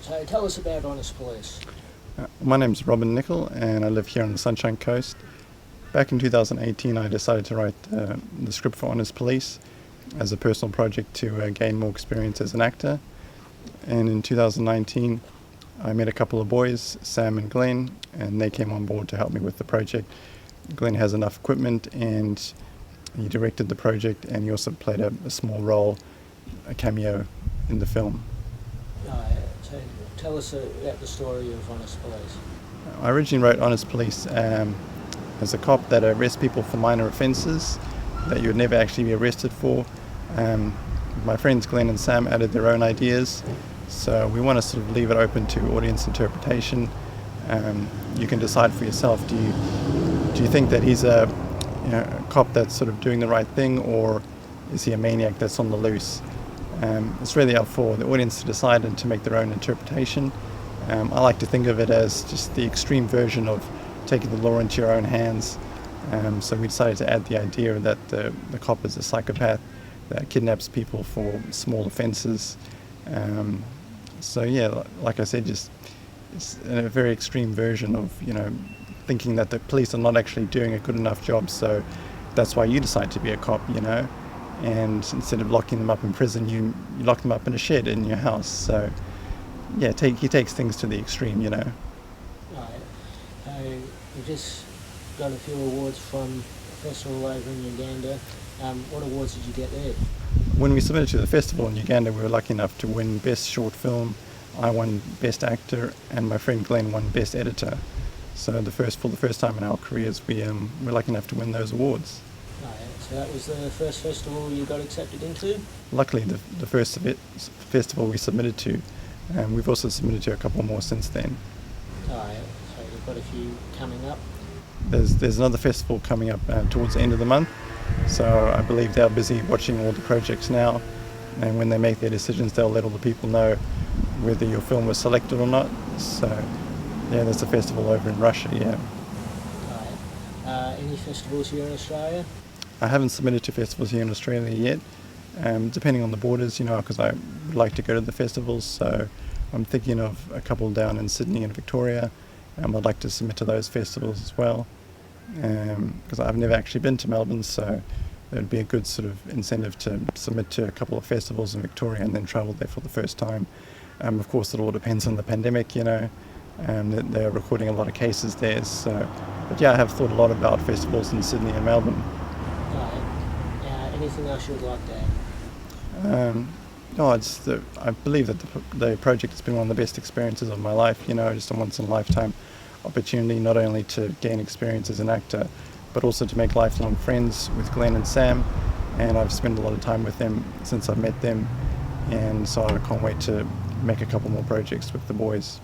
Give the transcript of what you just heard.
So tell us about Honest Police. My name's Robin Nicolle and I live here on the Sunshine Coast. Back in 2018 I decided to write the script for Honest Police as a personal project to gain more experience as an actor. And in 2019 I met a couple of boys, Sam and Glenn, and they came on board to help me with the project. Glenn has enough equipment and he directed the project, and he also played a small role, a cameo in the film. So tell us about the story of Honest Police. I originally wrote Honest Police as a cop that arrests people for minor offences that you would never actually be arrested for. My friends Glenn and Sam added their own ideas, so we want to sort of leave it open to audience interpretation. You can decide for yourself, do you think that he's a cop that's sort of doing the right thing, or is he a maniac that's on the loose? It's really up for the audience to decide and to make their own interpretation. I like to think of it as just the extreme version of taking the law into your own hands. So we decided to add the idea that the cop is a psychopath that kidnaps people for small offences. So yeah, like I said, just it's a very extreme version of thinking that the police are not actually doing a good enough job. So that's why you decide to be a cop, and instead of locking them up in prison, you lock them up in a shed in your house. So yeah, he takes things to the extreme. Right. You just got a few awards from a festival over in Uganda. What awards did you get there? When we submitted to the festival in Uganda, we were lucky enough to win Best Short Film. I won Best Actor, and my friend Glenn won Best Editor. So for the first time in our careers, we were lucky enough to win those awards. Right. So that was the first festival you got accepted into? Luckily, the first festival we submitted to. We've also submitted to a couple more since then. Right. So you've got a few coming up? There's another festival coming up towards the end of the month. So I believe they're busy watching all the projects now, and when they make their decisions, they'll let all the people know whether your film was selected or not. So yeah, there's a festival over in Russia, yeah. Right. Any festivals here in Australia? I haven't submitted to festivals here in Australia yet, depending on the borders, because I would like to go to the festivals. So I'm thinking of a couple down in Sydney and Victoria. I'd like to submit to those festivals as well, because I've never actually been to Melbourne, so it would be a good sort of incentive to submit to a couple of festivals in Victoria and then travel there for the first time. Of course, it all depends on the pandemic, they're recording a lot of cases there. So, but yeah, I have thought a lot about festivals in Sydney and Melbourne. Right. Anything else you'd like to add? No, I believe that the project has been one of the best experiences of my life. Just a once-in-a-lifetime opportunity, not only to gain experience as an actor, but also to make lifelong friends with Glenn and Sam. And I've spent a lot of time with them since I've met them, and so I can't wait to make a couple more projects with the boys.